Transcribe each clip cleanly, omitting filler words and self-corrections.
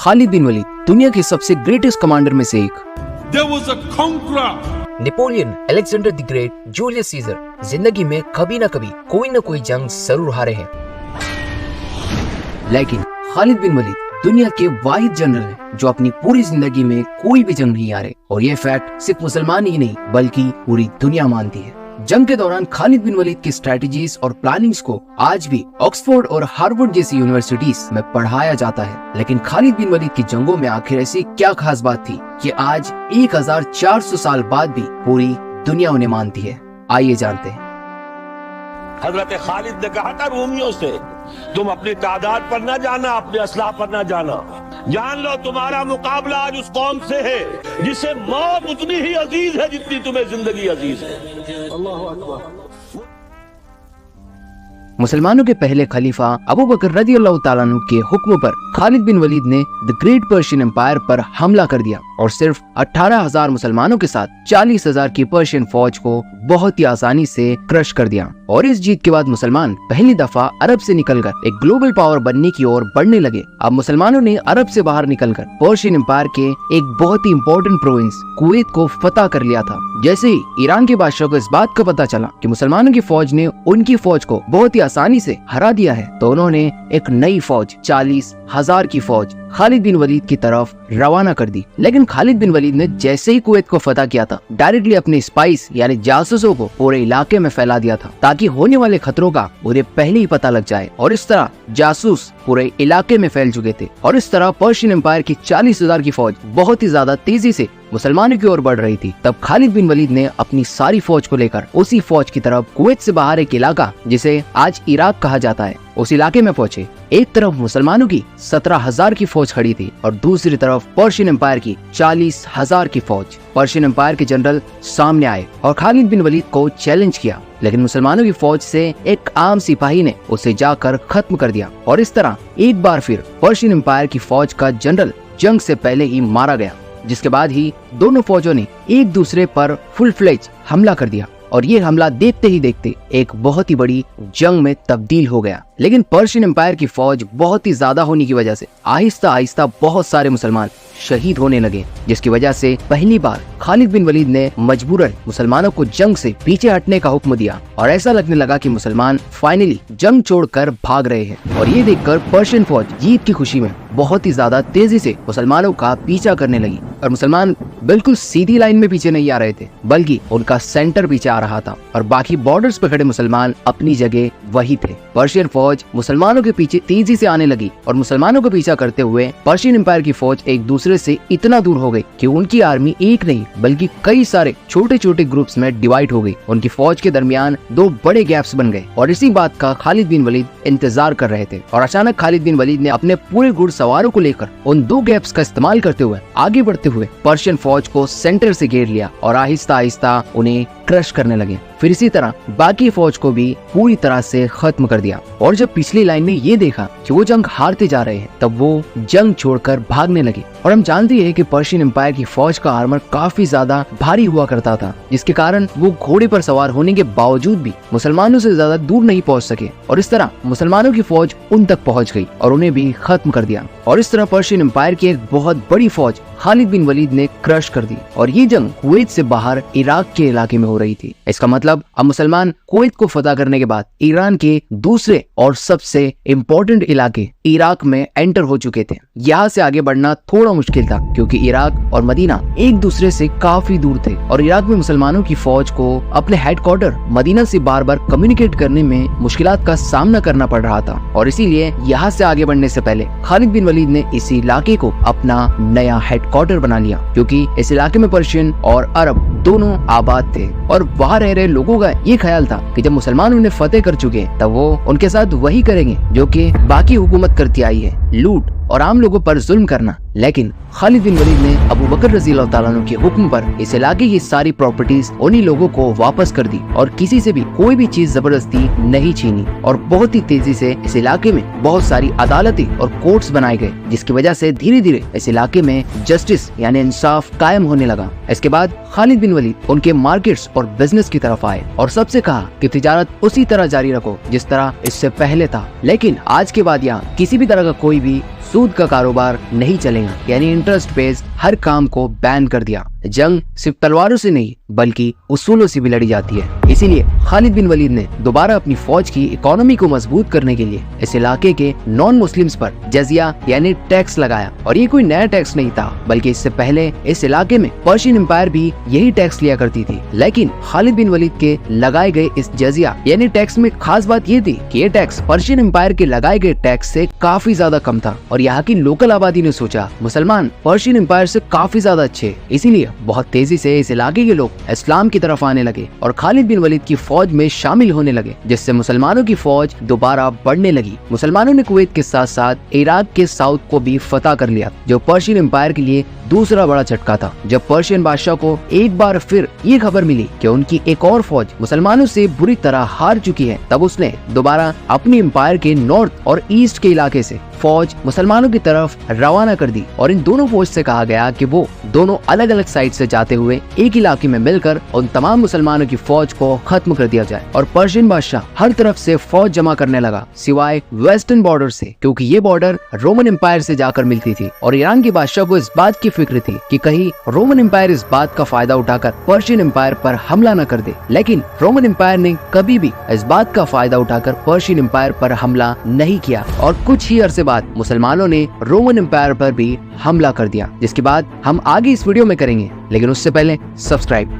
खालिद बिन वलीद दुनिया के सबसे ग्रेटेस्ट कमांडर में से एक। There was a conqueror. Napoleon, Alexander the great, Julius Caesar जिंदगी में कभी न कभी कोई न कोई जंग जरूर हारे हैं, लेकिन खालिद बिन वलीद दुनिया के वाहिद जनरल हैं जो अपनी पूरी जिंदगी में कोई भी जंग नहीं हारे। और ये फैक्ट सिर्फ मुसलमान ही नहीं बल्कि पूरी दुनिया मानती है। जंग के दौरान खालिद बिन वलीद की स्ट्रेटजीज और प्लानिंग्स को आज भी ऑक्सफोर्ड और हार्वर्ड जैसी यूनिवर्सिटीज में पढ़ाया जाता है। लेकिन खालिद बिन वलीद की जंगों में आखिर ऐसी क्या खास बात थी कि आज 1400 साल बाद भी पूरी दुनिया उन्हें मानती है? आइए जानते हैं। हजरत खालिद ने कहा था रूमियों से, तुम अपनी तादाद पर न जाना, अपने असलाह पर न जाना, जान लो तुम्हारा मुकाबला आज उस कौम से है जिसे मौत उतनी ही अजीज है जितनी तुम्हें जिंदगी अजीज है। अल्लाहु अकबर। मुसलमानों के पहले खलीफा अबू बकर रज़ियल्लाहु ताला अन्हु के हुक्म पर खालिद बिन वलीद ने द ग्रेट पर्शियन एम्पायर पर हमला कर दिया और सिर्फ 18,000 मुसलमानों के साथ 40,000 की पर्शियन फौज को बहुत ही आसानी से क्रश कर दिया। और इस जीत के बाद मुसलमान पहली दफा अरब से निकलकर एक ग्लोबल पावर बनने की ओर बढ़ने लगे। अब मुसलमानों ने अरब से बाहर निकलकर पर्शियन एम्पायर के एक बहुत ही इम्पोर्टेंट प्रोविंस कुवैत को फतह कर लिया था। जैसे ही ईरान के बादशाह को इस बात का पता चला कि मुसलमानों की फौज ने उनकी फौज को बहुत ही आसानी से हरा दिया है, तो उन्होंने एक नई फौज 40,000 की फौज खालिद बिन वलीद की तरफ रवाना कर दी। लेकिन खालिद बिन वलीद ने जैसे ही कुवैत को फतह किया था, डायरेक्टली अपने स्पाइस यानी जासूसों को पूरे इलाके में फैला दिया था ताकि होने वाले खतरों का उन्हें पहले ही पता लग जाए। और इस तरह जासूस पूरे इलाके में फैल चुके थे और इस तरह पर्शियन एम्पायर की 40,000 की फौज बहुत ही ज्यादा तेजी से मुसलमानों की ओर बढ़ रही थी। तब खालिद बिन वलीद ने अपनी सारी फौज को लेकर उसी फौज की तरफ कुवैत से बाहर एक इलाका जिसे आज इराक कहा जाता है, उस इलाके में पहुंचे। एक तरफ मुसलमानों की 17,000 की फौज खड़ी थी और दूसरी तरफ पर्शियन एम्पायर की 40,000 की फौज। पर्शियन एम्पायर के जनरल सामने आए और खालिद बिन वलीद को चैलेंज किया, लेकिन मुसलमानों की फौज से एक आम सिपाही ने उसे जाकर खत्म कर दिया। और इस तरह एक बार फिर पर्शियन एम्पायर की फौज का जनरल जंग से पहले ही मारा गया, जिसके बाद ही दोनों फौजों ने एक दूसरे पर फुल फ्लेज हमला कर दिया और ये हमला देखते ही देखते एक बहुत ही बड़ी जंग में तब्दील हो गया। लेकिन पर्शियन एम्पायर की फौज बहुत ही ज्यादा होने की वजह से आहिस्ता आहिस्ता बहुत सारे मुसलमान शहीद होने लगे, जिसकी वजह से पहली बार खालिद बिन वलीद ने मजबूरन मुसलमानों को जंग से पीछे हटने का हुक्म दिया और ऐसा लगने लगा कि मुसलमान फाइनली जंग छोड़कर भाग रहे हैं। और ये देखकर पर्शियन फौज जीत की खुशी में बहुत ही ज्यादा तेजी से मुसलमानों का पीछा करने लगी। और मुसलमान बिल्कुल सीधी लाइन में पीछे नहीं आ रहे थे, बल्कि उनका सेंटर पीछे आ रहा था और बाकी बॉर्डर्स पे खड़े मुसलमान अपनी जगह वही थे। पर्शियन फौज मुसलमानों के पीछे तेजी से आने लगी और मुसलमानों को पीछा करते हुए पर्शियन एम्पायर की फौज एक दूसरे से इतना दूर हो गई कि उनकी आर्मी एक नहीं बल्कि कई सारे छोटे छोटे ग्रुप्स में डिवाइड हो गई। उनकी फौज के दरमियान दो बड़े गैप्स बन गए और इसी बात का खालिद बिन वलीद इंतजार कर रहे थे। और अचानक खालिद बिन वलीद ने अपने पूरे घुड़सवारों को लेकर उन दो गैप्स का इस्तेमाल करते हुए आगे बढ़ते हुए पर्शियन फौज को सेंटर से घेर लिया और आहिस्ता आहिस्ता उन्हें क्रश करने लगे। फिर इसी तरह बाकी फौज को भी पूरी तरह से खत्म कर दिया। और जब पिछली लाइन ने ये देखा कि वो जंग हारते जा रहे हैं, तब वो जंग छोड़कर भागने लगे। और हम जानते हैं कि पर्शियन एम्पायर की फौज का आर्मर काफी ज्यादा भारी हुआ करता था, जिसके कारण वो घोड़े पर सवार होने के बावजूद भी मुसलमानों से ज्यादा दूर नहीं पहुंच सके। और इस तरह मुसलमानों की फौज उन तक पहुंच गई और उन्हें भी खत्म कर दिया। और इस तरह पर्शियन एम्पायर की एक बहुत बड़ी फौज खालिद बिन वलीद ने क्रश कर दी और ये जंग कुवैत से बाहर इराक के इलाके में हो रही थी। इसका मतलब अब मुसलमान कुवैत को फतह करने के बाद ईरान के दूसरे और सबसे इम्पोर्टेंट इलाके इराक में एंटर हो चुके थे। यहाँ से आगे बढ़ना थोड़ा मुश्किल था क्योंकि इराक और मदीना एक दूसरे से काफी दूर थे और इराक में मुसलमानों की फौज को अपने हेडक्वार्टर मदीना से बार बार कम्युनिकेट करने में मुश्किलात का सामना करना पड़ रहा था। और इसीलिए यहाँ से आगे बढ़ने से पहले खालिद बिन वलीद ने इस इलाके को अपना नया हेडक्वार्टर बना लिया, क्योंकि इस इलाके में पर्शियन और अरब दोनों आबाद थे और वहाँ रह रहे लोगों का ये ख्याल था कि जब मुसलमान उन्हें फतेह कर चुके तब वो उनके साथ वही करेंगे जो कि बाकी हुकूमत करती आई है, लूट और आम लोगों पर जुल्म करना। लेकिन खालिद बिन वलीद ने अबू बकर रज़ियल्लाहु ताला अन्हु के हुक्म पर इस इलाके की सारी प्रॉपर्टीज उन्हीं लोगों को वापस कर दी और किसी से भी कोई भी चीज जबरदस्ती नहीं छीनी। और बहुत ही तेजी से इस इलाके में बहुत सारी अदालतें और कोर्ट्स बनाए गए, जिसकी वजह से धीरे धीरे इस इलाके में जस्टिस यानी इंसाफ कायम होने लगा। इसके बाद खालिद बिन वलीद उनके मार्केट्स और बिजनेस की तरफ आए और सबसे कहा कि तिजारत उसी तरह जारी रखो जिस तरह इससे पहले था, लेकिन आज के बाद यहाँ किसी भी तरह का कोई भी सूद का कारोबार नहीं चलेगा, यानी इंटरेस्ट बेस्ड हर काम को बैन कर दिया। जंग सिर्फ तलवारों से नहीं बल्कि उसूलों से भी लड़ी जाती है। इसीलिए खालिद बिन वलीद ने दोबारा अपनी फौज की इकोनॉमी को मजबूत करने के लिए इस इलाके के नॉन मुस्लिम्स पर जजिया यानी टैक्स लगाया। और ये कोई नया टैक्स नहीं था, बल्कि इससे पहले इस इलाके में पर्शियन एम्पायर भी यही टैक्स लिया करती थी। लेकिन खालिद बिन वलीद के लगाए गए इस जजिया यानी टैक्स में खास बात ये थी कि ये टैक्स पर्शियन एम्पायर के लगाए गए टैक्स से काफी ज्यादा कम था। और यहाँ की लोकल आबादी ने सोचा मुसलमान पर्शियन एम्पायर से काफी ज्यादा अच्छे, इसीलिए बहुत तेजी से इस इलाके के लोग इस्लाम की तरफ आने लगे और खालिद बिन वलीद की फौज में शामिल होने लगे, जिससे मुसलमानों की फौज दोबारा बढ़ने लगी। मुसलमानों ने कुवैत के साथ साथ इराक के साउथ को भी फतह कर लिया, जो पर्शियन एम्पायर के लिए दूसरा बड़ा झटका था। जब पर्शियन बादशाह को एक बार फिर ये खबर मिली कि उनकी एक और फौज मुसलमानों से बुरी तरह हार चुकी है, तब उसने दोबारा अपनी एम्पायर के नॉर्थ और ईस्ट के इलाके से फौज मुसलमानों की तरफ रवाना कर दी। और इन दोनों फौज से कहा गया कि वो दोनों अलग अलग साइड से जाते हुए एक इलाके में मिलकर उन तमाम मुसलमानों की फौज को खत्म कर दिया जाए। और पर्शियन बादशाह हर तरफ से फौज जमा करने लगा, सिवाय वेस्टर्न बॉर्डर से, क्योंकि ये बॉर्डर रोमन एम्पायर से जाकर मिलती थी। और ईरान के बादशाह को इस बात की फिक्र थी कि कहीं रोमन एम्पायर इस बात का फायदा उठाकर पर्शियन एम्पायर पर हमला न कर दे। लेकिन रोमन एम्पायर ने कभी भी इस बात का फायदा उठाकर पर्शियन एम्पायर पर हमला नहीं किया और कुछ ही अरसे बाद मुसलमानों ने रोमन एम्पायर पर भी हमला कर दिया, जिसके बाद हम आगे इस वीडियो में करेंगे। लेकिन उससे पहले सब्सक्राइब।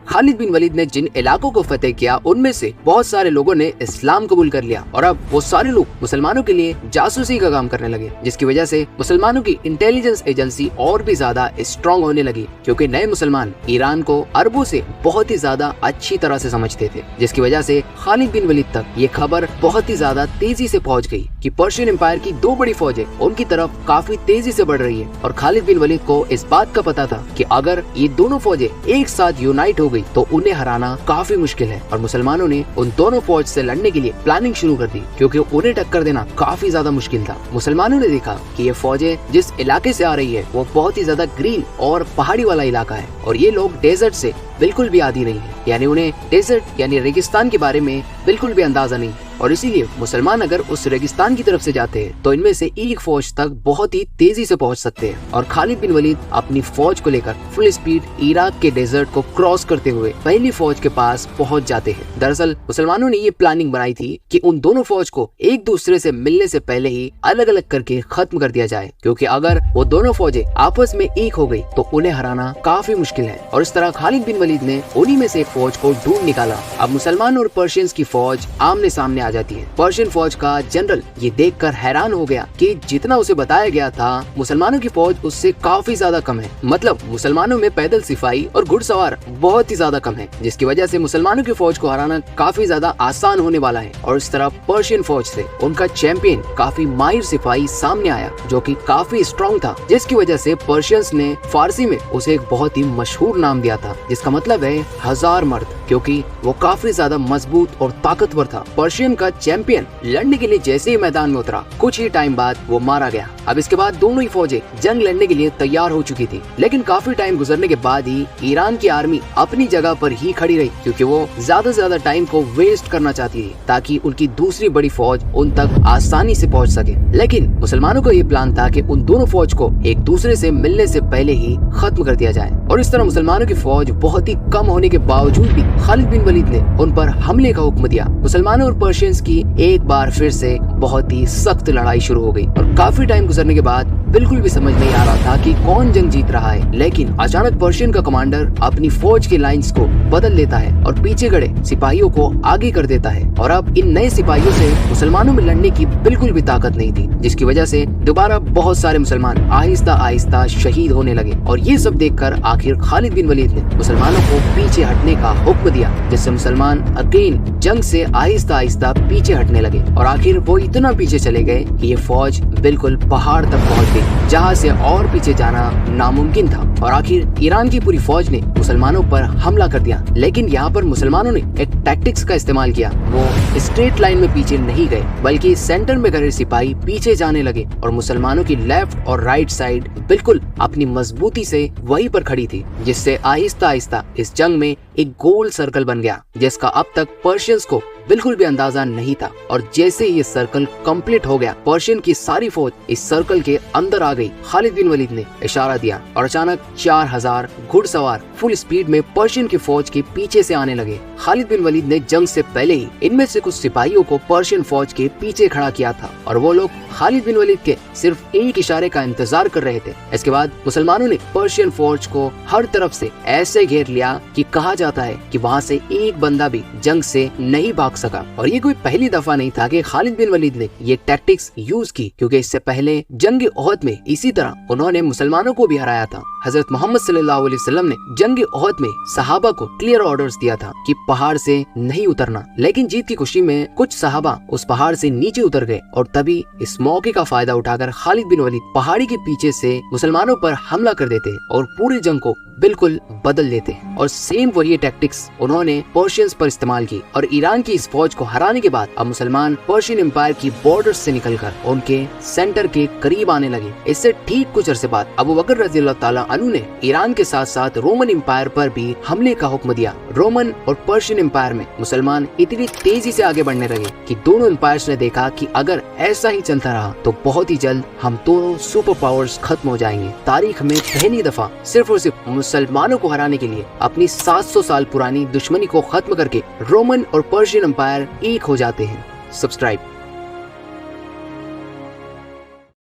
खालिद बिन वलीद ने जिन इलाकों को फतेह किया उनमें से बहुत सारे लोगों ने इस्लाम कबूल कर लिया और अब वो सारे लोग मुसलमानों के लिए जासूसी का काम करने लगे, जिसकी वजह से मुसलमानों की इंटेलिजेंस एजेंसी और भी ज्यादा स्ट्रॉन्ग होने लगी, क्योंकि नए मुसलमान ईरान को अरबों से बहुत ही ज्यादा अच्छी तरह से समझते थे, जिसकी वजह से खालिद बिन वलीद तक ये खबर बहुत ही ज्यादा तेजी से पहुँच गई कि पर्शियन एम्पायर की दो बड़ी फौजें उनकी तरफ काफी तेजी से बढ़ रही है। और खालिद बिन वलीद को इस बात का पता था कि अगर ये दोनों फौजें एक साथ यूनाइट हो गई तो उन्हें हराना काफी मुश्किल है। और मुसलमानों ने उन दोनों फौज से लड़ने के लिए प्लानिंग शुरू कर दी, क्योंकि उन्हें टक्कर देना काफी ज्यादा मुश्किल था। मुसलमानों ने देखा कि ये फौजें जिस इलाके से आ रही है वो बहुत ही ज्यादा ग्रीन और पहाड़ी वाला इलाका है और ये लोग डेजर्ट से बिल्कुल भी आदी नहीं है, यानी उन्हें डेजर्ट यानी रेगिस्तान के बारे में बिल्कुल भी अंदाजा नहीं। और इसीलिए मुसलमान अगर उस रेगिस्तान की तरफ से जाते हैं तो इनमें से एक फौज तक बहुत ही तेजी से पहुंच सकते हैं। और खालिद बिन वलीद अपनी फौज को लेकर फुल स्पीड इराक के डेजर्ट को क्रॉस करते हुए पहली फौज के पास पहुंच जाते हैं। दरअसल मुसलमानों ने ये प्लानिंग बनाई थी कि उन दोनों फौज को एक दूसरे से मिलने से पहले ही अलग अलग करके खत्म कर दिया जाए, क्योंकि अगर वो दोनों फौजें आपस में एक हो गई तो उन्हें हराना काफी मुश्किल है। और इस तरह खालिद बिन वलीद ने उन्हीं में से एक फौज को ढूंढ निकाला। अब मुसलमान और पर्शियंस की फौज आमने सामने आ जाती है। पर्शियन फौज का जनरल ये देखकर हैरान हो गया कि जितना उसे बताया गया था मुसलमानों की फौज उससे काफी ज्यादा कम है। मतलब मुसलमानों में पैदल सिपाही और घुड़सवार बहुत ही ज्यादा कम है, जिसकी वजह से मुसलमानों की फौज को हराना काफी ज्यादा आसान होने वाला है। और इस तरह पर्शियन फौज से उनका चैंपियन काफी माहिर सिपाही सामने आया, जो कि काफी स्ट्रॉन्ग था, जिसकी वजह से पर्शियंस ने फारसी में उसे एक बहुत ही मशहूर नाम दिया था, जिसका मतलब है हजार मर्द, क्योंकि वो काफी ज्यादा मजबूत और ताकतवर था। पर्शियन का चैंपियन लड़ने के लिए जैसे ही मैदान में उतरा कुछ ही टाइम बाद वो मारा गया। अब इसके बाद दोनों ही फौजें जंग लड़ने के लिए तैयार हो चुकी थी, लेकिन काफी टाइम गुजरने के बाद ही ईरान की आर्मी अपनी जगह पर ही खड़ी रही, क्योंकि वो ज्यादा से ज्यादा टाइम को वेस्ट करना चाहती थी ताकि उनकी दूसरी बड़ी फौज उन तक आसानी से पहुंच सके। लेकिन मुसलमानों का ये प्लान था कि उन दोनों फौज को एक दूसरे से मिलने से पहले ही खत्म कर दिया जाए। और इस तरह मुसलमानों की फौज बहुत ही कम होने के बावजूद भी खालिद बिन वलीद ने उन पर हमले का हुक्म दिया। मुसलमानों और पर्शियंस की एक बार फिर से बहुत ही सख्त लड़ाई शुरू हो गई और काफी टाइम गुजरने के बाद बिल्कुल भी समझ नहीं आ रहा था कि कौन जंग जीत रहा है। लेकिन अचानक पर्शियन का कमांडर अपनी फौज के लाइंस को बदल लेता है और पीछे खड़े सिपाहियों को आगे कर देता है। और अब इन नए सिपाहियों से मुसलमानों में लड़ने की बिल्कुल भी ताकत नहीं थी, जिसकी वजह से दोबारा बहुत सारे मुसलमान आहिस्ता आहिस्ता शहीद होने लगे। और ये सब देखकर आखिर खालिद बिन वलीद ने मुसलमानों को पीछे हटने का हुक्म दिया, जिससे मुसलमान अगेन जंग से आहिस्ता आहिस्ता पीछे हटने लगे। और आखिर वो इतना पीछे चले गए कि ये फौज बिल्कुल पहाड़ तक पहुंच गई, जहां से और पीछे जाना नामुमकिन था। और आखिर ईरान की पूरी फौज ने मुसलमानों पर हमला कर दिया। लेकिन यहाँ पर मुसलमानों ने एक टैक्टिक्स का इस्तेमाल किया। वो स्ट्रेट लाइन में पीछे नहीं गए, बल्कि सेंटर में खड़े सिपाही पीछे जाने लगे और मुसलमानों की लेफ्ट और राइट साइड बिल्कुल अपनी मजबूती से वहीं पर खड़ी थी, जिससे आहिस्ता आहिस्ता इस जंग में एक गोल सर्कल बन गया, जिसका अब तक पर्शियंस को बिल्कुल भी अंदाजा नहीं था। और जैसे ही ये सर्कल कंप्लीट हो गया, पर्शियन की सारी फौज इस सर्कल के अंदर आ गई। खालिद बिन वलीद ने इशारा दिया और अचानक 4000 घुड़सवार फुल स्पीड में पर्शियन की फौज के पीछे से आने लगे। खालिद बिन वलीद ने जंग से पहले ही इनमें से कुछ सिपाहियों को पर्शियन फौज के पीछे खड़ा किया था और वो लोग खालिद बिन वलीद के सिर्फ एक इशारे का इंतजार कर रहे थे। इसके बाद मुसलमानों ने पर्शियन फौज को हर तरफ से ऐसे घेर लिया कि कहा जाता है कि वहाँ से एक बंदा भी जंग से नहीं भाग सका। और ये कोई पहली दफा नहीं था कि खालिद बिन वलीद ने ये टैक्टिक्स यूज की, क्योंकि इससे पहले जंग ओहद में इसी तरह उन्होंने मुसलमानों को भी हराया था। हजरत मोहम्मद सल्लल्लाहु अलैहि वसल्लम ने जंग ओहद में सहाबा को क्लियर ऑर्डर्स दिया था कि पहाड़ से नहीं उतरना, लेकिन जीत की खुशी में कुछ सहाबा उस पहाड़ से नीचे उतर गए और तभी इस मौके का फायदा उठाकर खालिद बिन वलीद पहाड़ी के पीछे से मुसलमानों पर हमला कर देते और पूरी जंग को बिल्कुल बदल देते। और सेम वही टैक्टिक्स उन्होंने पर्शियंस पर इस्तेमाल की और ईरान की इस फौज को हराने के बाद अब मुसलमान पर्शियन एम्पायर की बॉर्डर से निकलकर उनके सेंटर के करीब आने लगे। इससे ठीक कुछ अरसे बाद अबू बकर रज़ियल्लाहु ताला अन्हु ने ईरान के साथ साथ रोमन एम्पायर पर भी हमले का हुक्म दिया। रोमन और पर्शियन एम्पायर में मुसलमान इतनी तेजी से आगे बढ़ने लगे कि दोनों एम्पायर्स ने देखा कि अगर ऐसा ही चलता रहा तो बहुत ही जल्द हम दोनों सुपर पावर्स खत्म हो जाएंगे। तारीख में पहली दफा सिर्फ और सिर्फ मुसलमानों को हराने के लिए अपनी 700 साल पुरानी दुश्मनी को खत्म करके रोमन और पर्शियन एम्पायर एक हो जाते हैं। सब्सक्राइब।